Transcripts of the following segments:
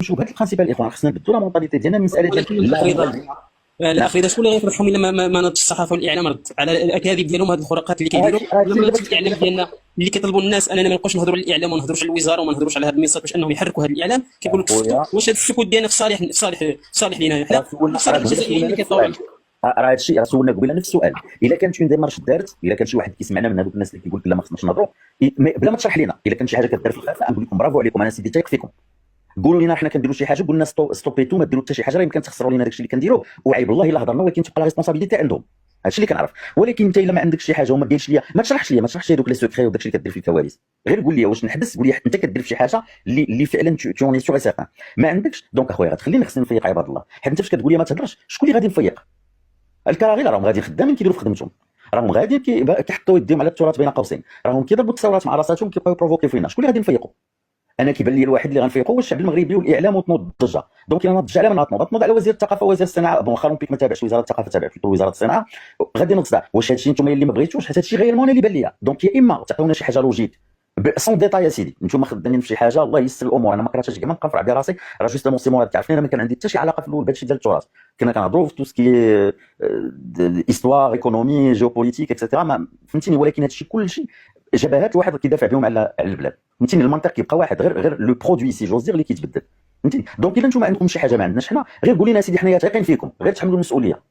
شوف هاد البرانسيبال الاخوان خصنا نبدلوا لا مونطاليتي ديالنا من مساله ولكن ديال لا الاخ هما. الاخ رضا شكون اللي غيفرحهم الا ما نضش الصحافه والاعلام رد على الاكاذيب ديالهم، هاد الخرافات اللي كيديروا، ولا ما نضش الاعلام ديالنا اللي كيطلبوا الناس اننا ما نبقاوش نهضروا على الاعلام وما نهضروش على الوزاره وما نهضروش على هاد المنصات باش انهم يحركوا هاد الاعلام. كيقولوا تسكتوا، واش هاد السكوت ديالنا في صالح صالح لينا حنا، في صالح الجزائريين اللي كيطلعوا. راه هادشي راه سولنا قبيله نفس السؤال. الا كانت اون ديمارش دارت، الا كان شي واحد كيسمعنا من هذوك الناس اللي كيقول لك لا ما خصناش نهضروا بلا ما تشرح لنا، الا كان شي حاجه كدار في الخفاء نقول لكم برافو عليكم، انا سيدي تايق فيكم. قولوا لنا حنا كنديروا شي حاجه، قلنا ستوبيتو ما ديروا حتى شي حاجه، راه يمكن تخسروا لنا داكشي اللي كنديروه، وعيب الله الا هضرنا، ولكن تبقى لا ريسبونسابيلتي عندهم. هادشي اللي كنعرف. ولكن انت الا ما عندكش شي حاجه وما ديرش ليا، ما تشرحش ليا هذوك لي سوكري وداكشي اللي كدير في الكواليس، غير قول لي واش نحبس، قول لي انت كدير في شي حاجه اللي فعلا توني سيغ سيغ. ما عندكش دونك اخويا غتخليني خصني نفيق عباد الله، حيت انت فاش كتقول لي ما تهضرش شكون اللي غادي نفيق؟ الكراغيل راهم غاديين خدامين كيديروا في خدمتهم، راهم غاديين كيحطوا يديهم على التراث بين قوسين، راهم كيضربوا التصاورات مع راساتهم كيبقاو يبروفوكي فينا. شكون اللي غادي نفيقوا؟ انا كيبان لي الواحد اللي غنفيقوا هو الشعب المغربي والاعلام وتنوض الضجه. دونك الا نضج على من غتنوض؟ تنوض على وزير الثقافه ووزير الصناعه. بون واخا اولمبيك ما تابعش وزاره الثقافه، تابع في وزاره الصناعه، غادي نصدع. واش هادشي نتوما اللي ما بغيتوش؟ حيت هادشي غير المون اللي بان ليا. دونك يا اما تعطيونا شي حاجه لوجيك سون ديتاي يا سيدي، نتوما خدامين في شي حاجه الله يسر الامور. انا ما كرهتش كاع، ما نبقى نفرع براسي، راه جوستومون سي مورا تعرفني انا ما كان عندي حتى شي علاقه في الاول بهادشي ديال التراث. كنا كنهضروا في تو سكي ايستوار ايكونومي جيوبوليتيك اكسيتيرا، فهمتيني. ولكن هادشي كلشي جبهات الواحد كيدافع بهم على البلاد، فهمتيني. المنطق كيبقى واحد، غير لو برودوي سي جوز دير اللي كيتبدل، فهمتيني. دونك الا نتوما عندكم شي حاجه ما عندناش حنا، غير قول لنا سيدي حنايا تايقين فيكم، غير تحملوا المسؤوليه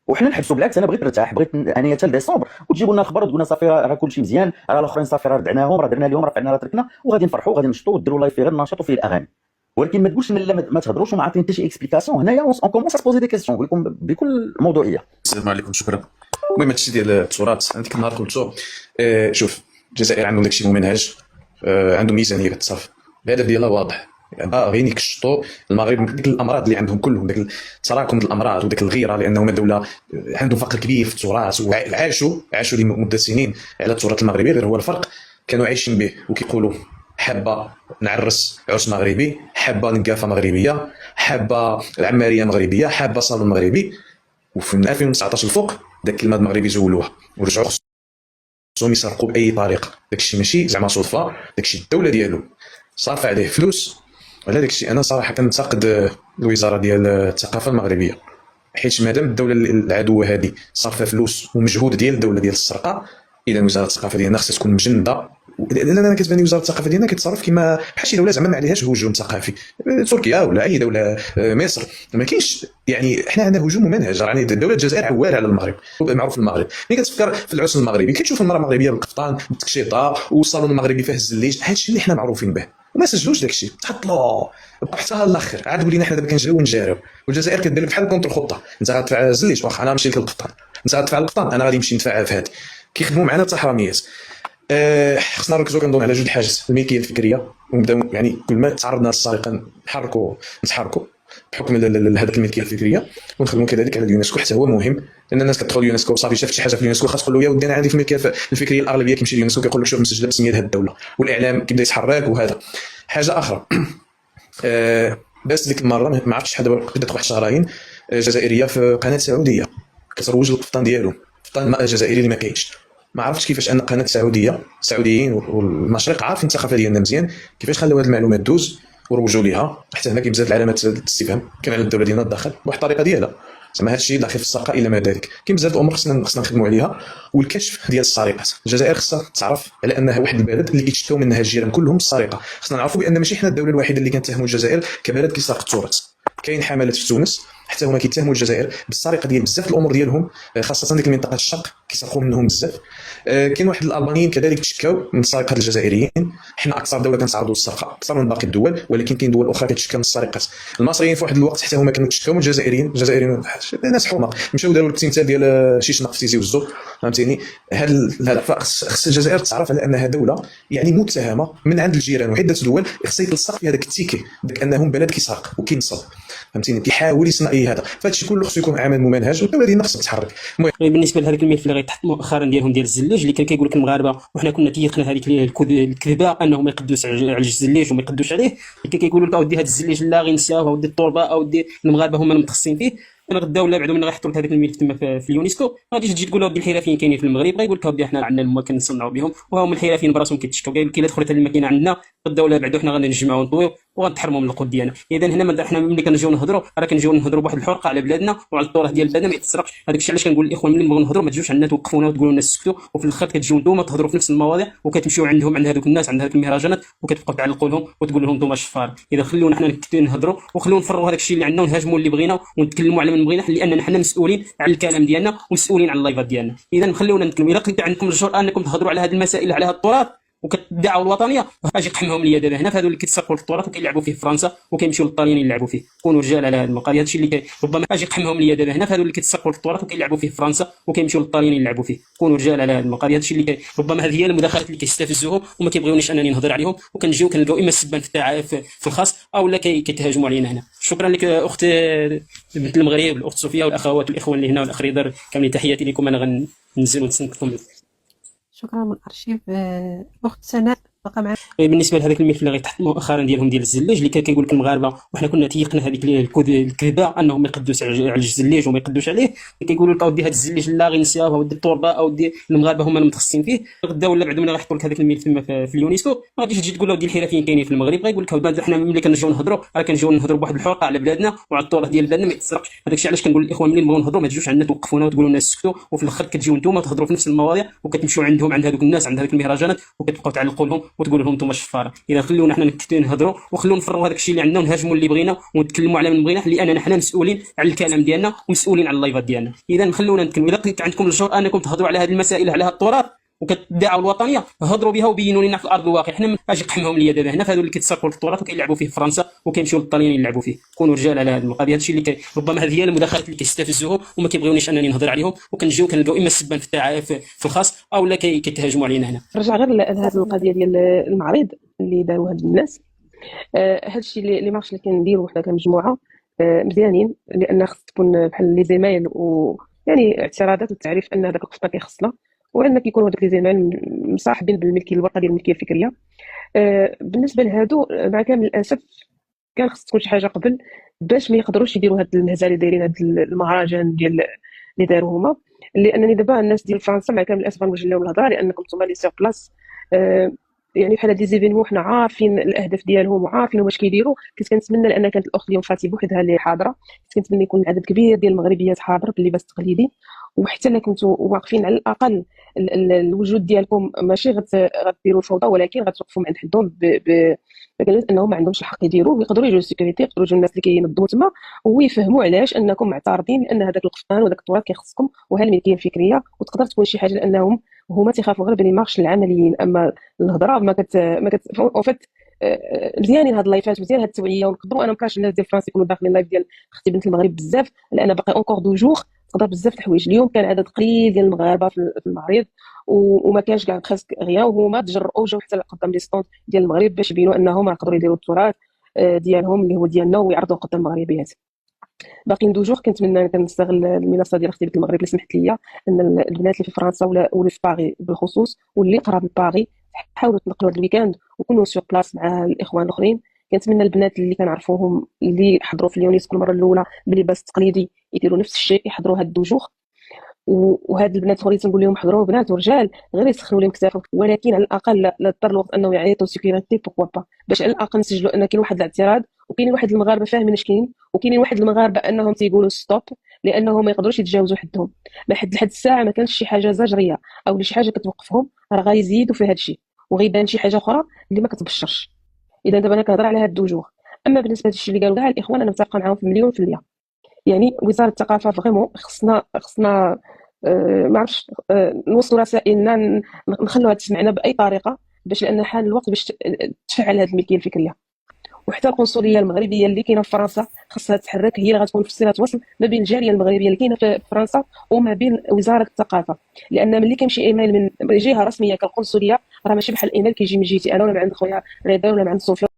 وحنا نحبسوا. بالعكس انا بغيت نرتاح، بغيت انايا حتى لديسمبر وتجيبوا لنا الخبر وتقولنا صافي راه كلشي مزيان، راه الاخرين صافي راه ردعناهم، راه درنا لهم، رفعنا، راه تركنا، وغادي نفرحوا وغادي نشطوا وديروا لايف فيه غير النشاط وفيه الاغاني. ولكن ما تقولش لنا لا ما تهضروش وما عاطين حتى شي اكسبليكاسيون. هنايا اون كومونس اسبوزي دي كيسيون، نقول لكم بكل موضوعيه. السلام عليكم، شكرا. المهم هادشي ديال التراث هذيك النهار قلتو. شوف الجزائر عندهم داكشي ممنهج، عندهم ميزانيه كتصرف، الهدف ديالها واضح، يعني باغيين يكشطوا المغرب ديك الامراض اللي عندهم كلهم، داك التراكم ديال الامراض وداك الغيره، لانهم دوله عندهم فقر كبير في التراث، وعاشوا لمده سنين على التراث المغربي. غير هو الفرق كانوا عايشين به وكيقولوا حابه نعرس عرس مغربي، حابه نقافه مغربيه، حابه العماريه مغربيه، حابه صالون مغربي. وفي من 2019 الفوق داك الكلمه المغربي زولوها ورجعوا خصهم يسرقوا باي طريقه. داكشي ماشي زعما صدفه، داكشي الدوله ديالو صارفه عليه فلوس. وعلى داكشي انا صراحه كنتقد الوزاره ديال الثقافه المغربيه، حيت مادام الدوله العدوه هذه صارفه فلوس ومجهود ديال الدوله ديال السرقه، اذا وزاره الثقافه ديالنا خصها تكون مجنده. لان انا كتبان وزاره الثقافه ديالنا كتصرف كما بحال شي دوله زعما ما عليهاش هجوم ثقافي، تركيا ولا اي دوله، مصر ما كاينش. يعني حنا عندنا هجوم ممنهج، يعني دوله الجزائر عواله على المغرب، معروف المغرب. ملي كتفكر في العرس المغربي كتشوف المراه المغربيه بالقفطان بالتكشيطه والصالون المغربي فيه الزليج، هادشي اللي حنا معروفين به، وما سجلوش داكشي، تحط له حتى الاخر عاد ولينا حنا دابا كنجريو ونجاريو. والجزائر كدير بحال كونتر الخطه، انت غتدفع الزليج واخا انا نمشي لك القفطان، انت غتدفع القفطان انا غادي نمشي ندفع في هذه. كيخدموا معنا حتى حراميات. خصنا نركزوا كنظن على جوج حاجات: الملكيه الفكريه، ونبداو يعني كل ما تعرضنا للسرقه نتحركوا بحكم هذيك الملكيه الفكريه، ونخدموا كذلك على اليونسكو حتى هو مهم. لان الناس كتدخل اليونسكو صافي شافت شي حاجه في اليونسكو خاص له يا ودي انا عندي في الملكيه الفكريه الاغلبيه كيمشي اليونسكو كيقول له شوف مسجله بسميه هذه الدوله، والاعلام كيبدا يتحرك. وهذا حاجه اخرى. بس ديك المره ما عرفتش شحال دابا بدات واحد الشهرين جزائريه في قناه سعوديه كتروج للقفطان ديالو، قفطان جزائري اللي ما كاينش. ما عرفتش كيفاش ان قناه سعوديين والمشرق عارفين الثقافه ديالنا مزيان، كيفاش خلاو هذه المعلومات دوز وروجوا ليها. حتى هنا كيبزاد علامات الاستفهام، كان على الدوله ديالنا الداخل بواحد الطريقه ديالها، زعما هذا الشيء داخل في السرقه الى ما ذلك. كاين بزاف الامور خصنا نخدموا عليها. والكشف ديال السرقات، الجزائر خصها تعرف على انها واحد البلد اللي كيتشتاو منها الجيران كلهم بالسرقه. خصنا نعرفوا بان ماشي حنا الدوله الوحيده اللي كنتهموا الجزائر كبلد كيسرق التراث. كاين حملات في تونس حتى هما كيتهموا الجزائر بالسرقه ديال بزاف الامور ديالهم، خاصه ديك المنطقه الشرق كيسرقوا منهم بزاف. كاين واحد الالبانيين كذلك تشكاو من سرقه الجزائريين. حنا اكثر دوله كنتعرضوا للسرقه اكثر من باقي الدول، ولكن كاين دول اخرى كتشكى من السرقات. المصريين في واحد الوقت حتى هما كانوا كيتشكاو من الجزائريين ناس حمر، مشاو داروا التمثال ديال شيشنق في تيزي وزو، فهمتيني. هذا خص الجزائر تعرف على انها دوله يعني متهمه من عند الجيران وعده دول، خصها يتلصق في هذاك التيكي داك انهم بلد كيسرق وكينصب، فهمتيني. كيحاول يصنع هذا، فهذا الشيء كله خصو يكون عمل ممنهج والدوله ديالنا خصها تتحرك. بالنسبه لهذاك الملف اللي غيتحط مؤخرا ديالهم ديال الزلاج، اللي كان كيقول لك المغاربه وحنا كنا تيقنا هذيك الكذبه انه ما يقدوش على الزلاج وما يقدوش عليه، كان كيقولوا لك اودي هذا الزلاج لا غير نسياه، اودي التربه، اودي المغاربه هما المتخصصين فيه. غدا ولا بعد ملي غيحطوا لك هذاك الملف تما في اليونسكو، ما غاديش تجي تقول ودي الحرفيين كاينين في المغرب، غايقول لك اودي حنا عندنا الماء كنصنعوا بهم وهما الحرفيين براسهم كيتشكوا، قال لك الا دخلت الماكينه عندنا غدا ولا بعد حنا غادي نجمعوا ونطويو وغنتحرموا من القود ديالنا. اذا هنا حنا ملي كنجيو نهضروا راه كنجيو نهضروا بواحد الحرقه على بلادنا وعلى التراث ديال بلادنا ما يتسرقش. هذاك الشيء علاش كنقول للاخوان ملي نبغيو نهضروا ما تجوش عندنا توقفونا وتقولوا لنا سكتوا، وفي الاخر كتجيو نتوما تهضروا في نفس المواضيع وكتمشيو عندهم عند هذوك الناس عند هذوك المهرجانات وكتبقاو تعلقوا لهم وتقول لهم نتوما شفار. اذا خلونا حنا نهضروا وخلونا نفرغوا هذاك الشيء اللي عندنا ونهاجموا اللي بغينا ونتكلموا على من بغينا، لاننا حنا مسؤولين على الكلام ديالنا ومسؤولين على اللايفات ديالنا. اذا خلونا نتكلموا. اذا لقيت عندكم الجرأه انكم تهضروا على هذه المسائل على هذا التراث وكتدعوا الوطنيه، اجي قحمهم ليا دابا هنا في هذو اللي كيتسرقوا التراث وكيلعبوا فيه في فرنسا وكيمشيو للطاليين يلعبوا فيه. كونوا رجال على هذه القضيه. هذا الشيء اللي ربما اجي قحمهم ليا دابا هنا في هذو اللي كيتسرقوا التراث وكيلعبوا فيه في فرنسا وكيمشيو للطاليين يلعبوا فيه. كونوا رجال على هذه القضيه. هذا الشيء اللي ربما هذه هي المداخلات اللي كيستفزوهم وما كيبغيونيش انني نهضر عليهم، وكنجيو كنلقاو اما السبان في الخاص او لا كيتهاجموا علينا هنا. شكرا لك اخت بنت المغرب، الاخت صوفيا والاخوات والاخوان اللي هنا والاخ رضا، كاملين تحياتي لكم. انا غننزل ونتسنكم. شكرا من الارشيف. اخت سناء بقى معنا. بالنسبه لهذاك الملف اللي غيتحط مؤخرا ديالهم ديال الزلاج اللي كيقول لك المغاربه، وحنا كنا تيقنا هذيك الكذبه انهم ما يقدوش على الزلاج وما يقدوش عليه، كيقولوا لك اودي هذا الزلاج لا غير نسياه ودي التربه اودي المغاربه هما المتخصصين فيه. غدا ولا بعد ملي غيحطوا لك هذاك الملف تما في اليونسكو ما غاديش تجي تقول اودي الحرفيين كاينين في المغرب، غيقول لك حنا ملي كنجيو نهضروا راه كنجيو نهضروا بواحد الحرقه على بلادنا وعلى التراث ديال بلادنا ما يتسرقش. هذاك الشيء علاش كنقول للاخوان ملي نبغيو نهضروا ما تجوش عندنا توقفونا وتقولوا لنا سكتوا، وفي الاخر كتجيو نتوما تهضروا في نفس المواضيع وكتمشيو عندهم عند هذوك الناس عند هذوك المهرجانات وكتبقاو تعلقوا لهم وتقولوا لهم نتوما شفاره. اذا خلونا حنا نهضروا وخلونا نفرغوا هذاك الشيء اللي عندنا ونهاجموا اللي بغينا ونتكلموا على من بغينا، لاننا حنا مسؤولين على الكلام ديالنا ومسؤولين على اللايفات ديالنا. اذا خلونا نتكلموا. اذا لقيت عندكم الجرأه انكم تهضروا على هذه المسائل على هذا التراث وكتدعوا الوطنيه، هضروا بها وبينوا لنا في الارض الواقع. حنا اجي قحمهم ليا دابا هنا في هذو اللي كيتسرقوا التراث وكيلعبوا فيه في فرنسا وكيمشيو للطاليين يلعبوا فيه. كونوا رجال على هذه القضيه. هذا الشيء اللي ربما هذه هي المداخلات اللي كيستفزوهم وما كيبغيونيش انني نهضر عليهم، وكنجيو كنلقاو اما السبان في الخاص او لا كيتهاجموا علينا هنا. رجع غير لهذه القضيه ديال المعرض اللي داروا هاد الناس. هذا الشيء اللي مارش اللي كنديروا حنا كمجموعه مزيانين، لان خص تكون بحال لي زمايل ويعني اعتراضات والتعريف ان هذاك القسط كيخصنا، وان كيكونوا هذوك لي زمايل مصاحبين بالملكيه الورقه ديال الملكيه الفكريه. بالنسبه لهادو مع كامل الاسف كان خص تكون شي حاجه قبل باش ما يقدروش يديروا هاد المهزله اللي دايرين هاد المهرجان ديال اللي داروا هما. لانني دابا الناس ديال فرنسا مع كامل الاسف غنوجه لهم الهضره، لانكم نتوما لي سيغ بلاص يعني بحال هاد لي زيفينمون حنا عارفين الاهداف ديالهم وعارفين واش كيديروا. كنت كنتمنى لان كانت الاخت اليوم فاتي بوحدها اللي حاضره، كنت كنتمنى يكون عدد كبير ديال المغربيات حاضر باللباس التقليدي، وحتى الا كنتوا واقفين على الاقل الوجود ديالكم ماشي غديروا الفوضى، ولكن غتوقفوا عند حدهم بكلمه انهم ما عندهمش الحق يديروا، ويقدروا يجوا السيكوريتي، يقدروا يجوا الناس اللي كينظموا تما ويفهموا علاش انكم معترضين ان هذاك القفطان وذاك التراث كيخصكم وها الملكيه الفكريه. وتقدر تكون شي حاجه لانهم هما تيخافوا غير بلي مارش العمليين، اما الهضره ما كت وفات. مزيانين هاد اللايفات، مزيان هاد التوعيه، ونقدروا انا مكرهتش الناس ديال فرنسا يكونوا داخلين لايف ديال اختي بنت المغرب بزاف، لان باقي اونكور دو جور تقدر بزاف الحوايج. اليوم كان عدد قليل ديال المغاربه في المعرض وما كانش كاع خاص غيا، وهما تجرؤوا جاو حتى قدام لي ستوند ديال المغرب باش يبينوا انهم يقدروا يديروا التراث ديالهم اللي هو ديالنا ويعرضوا قدام المغربيات. باقي ندوجور كنتمنى كنستغل المنصه ديال اختي بنت المغرب اللي سمحت لي ان البنات اللي في فرنسا ولا في باغي بالخصوص واللي قراب لباغي حاولوا تنقلوا هذا الويكاند وكونوا سور بلاص مع الاخوان الاخرين. كنتمنى البنات اللي كنعرفوهم اللي حضروا في اليونسكو المره الاولى بلباس التقليدي يديروا نفس الشيء، يحضروا هاد الدوجور. وهاد البنات اخرين تنقول لهم حضروا بنات ورجال غير يسخنوا لهم كتافهم، ولكن على الاقل لا اضطر الوقت انه يعيطوا سيكوريتي بوكوا با، باش على الاقل نسجلوا ان كاين واحد الاعتراض وكاينين واحد المغاربه فاهمين اش كاين، وكاينين واحد المغاربه انهم تيقولوا ستوب لانهم ما يقدروش يتجاوزوا حدهم. لحد الساعه ما كانش شي حاجه زجريه او شي حاجه كتوقفهم، راه غيزيدوا في هذا الشيء وغيبان شي حاجه اخرى اللي ما كتبشرش. اذا دابا انا كنهضر على هاد الدوجور. اما بالنسبه للشيء اللي قالوا كاع الاخوان انا متفقه معاهم في مليون في المية. يعني وزاره الثقافه فريمون خصنا ما عرفتش نوصلوا رسائلنا، نخلوها تسمعنا باي طريقه، باش لان حان الوقت باش تفعل هذه الملكيه الفكريه. وحتى القنصليه المغربيه اللي كاينه في فرنسا خصها تتحرك، هي اللي غتكون في صله وصل ما بين الجاليه المغربيه اللي كاينه في فرنسا وما بين وزاره الثقافه. لان ملي كيمشي ايميل من جهه رسميه كالقنصليه راه ماشي بحال الايميل كيجي من جهتي انا ولا من عند خويا رضا ولا من عند صوفيا